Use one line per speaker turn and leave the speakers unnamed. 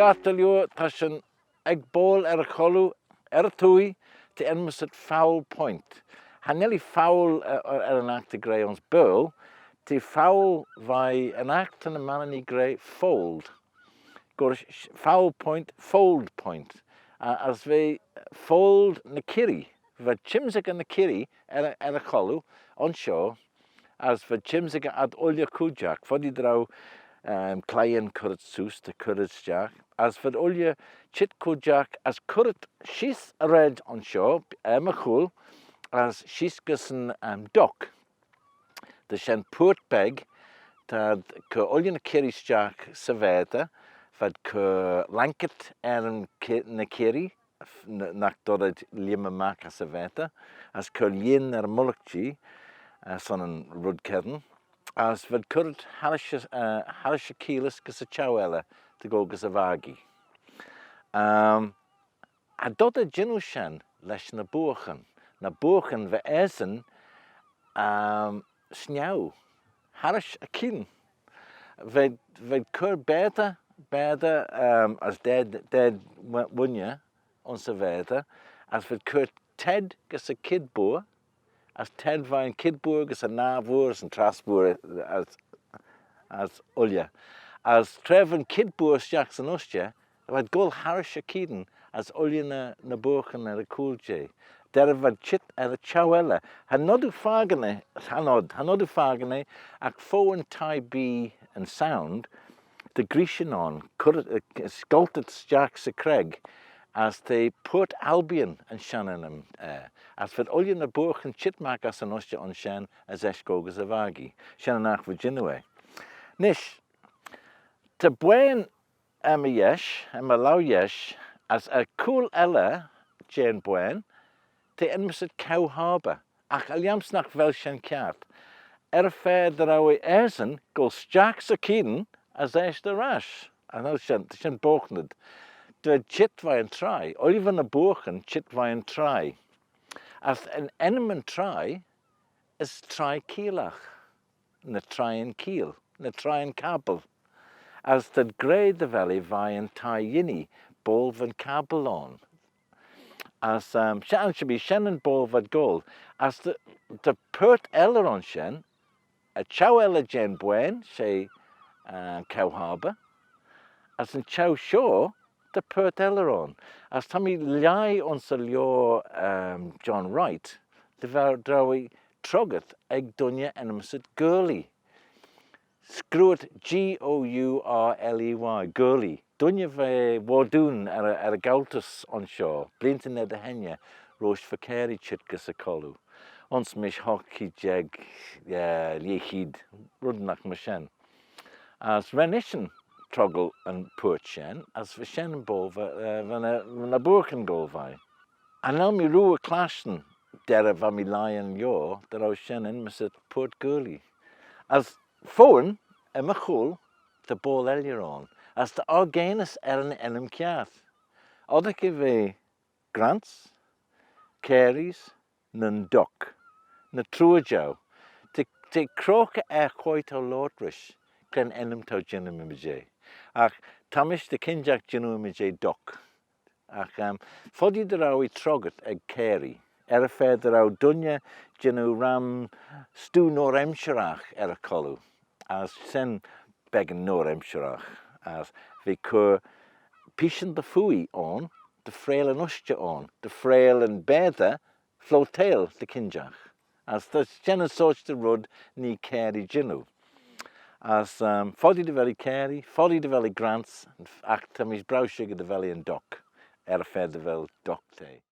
Ceartalio tashin ag ball Cholloo tui te enmus at foul point. Hanelli foul an act of grey ons bull, te foul vai an act and a manani grey fold. Go foul point, fold point. As we fold na kiri, va chimsig na kiri Cholloo on shore, as va chimsig ad olja kujak, fodi draw Client currit sus the currit jack, as for olje chit kujak as currit she's red on shore, machul, as she's gussen dock. The shen Puirt beg, that ke olje na kiris jack saveta, vad ke lanket na kiri, nak dorad lima maka saveta, as ke lien mulkji, son an rudkern. As fod cwrdd harisha kilis gys y chawela to go gys y fagi. A dod y gynw sian leis na bwchen. Na bwchen fe esen sniaw. Harish a kin. Fed cwrdd beda as dead wynia on sy feda. As fod cwrdd ted gys y kid bwr. As Ted vain kidburg as a navours and trasboer as ulja. As Trevin kidboers Jackson Ustja, vad gol harisha kiden as ulja na burken na cool jay. Der vad chit a chawella. Hanodu fagane ac fo and tie be and sound the Grecian on sculpted Jacks a Craig. As they put Albion and Shannon as for Ullian na Burch and Chitmak as an Ostia on Shan as Eshkogas a Vagi, Shannonach Virginue. Nish, to Buen Emma Yesh, Emma Lau Yesh, as a cool Ella, Jane Buen, te enmus at Cow Harbour, ach Aliamsnach Velshan Cat, fair that our Erzen goes Jacks a Kiden as Esh the Rash, and I'll shan Borkned. De chit vai and try, Oliver na bochen chit vai and try. As an eneman try is try keelach, na try and keel, na try and cabel. As the grey the valley vai and tie yinny, bolv and cabel on. As shan should be shen and bolv at goal. As the Puirt eller on shen, a chow eller jen buen, say Cow Harbour. As in chow shore, the Puirt Elleron. As Tommy lie on Salio John Wright, the Drawi Trogat egg dunya enemised girly. Screw it Gourley. Girly. Dunya ve wardoon at a galtus on shore. Blinton ed the henya, roche for carry chitkas a Cholloo. Ons mish hockey jeg liechid, rudnak mashen. As renishan. Troggle and Puirt shen, as for shen and bolva van a burken golvai. And now me rue a clashen, dera van me lion yo, that I was shen in Mr. Puirt girly. As fowen, a machul, the ball elieron, as the organus ern enem kiath. Other give grants, caries, nun duck, na truajow, te croca quite a lordrish, glen enem to genum image. Ach, tamish the kinjak genu image duck. Ach, fodi drawi trogat eg carry. Fair draw dunya genu ram stu nor emsharach Cholloo. As sen began nor emsharach. As vi cur pishan the fui on, the frail and ustja on, the frail and beather flotail the kinjak. As the genu soch the rud ni carry genu. As foddy the valley carry, foddy the valley grants, and act his brow sugar the valley and dock, fair the valley dock day.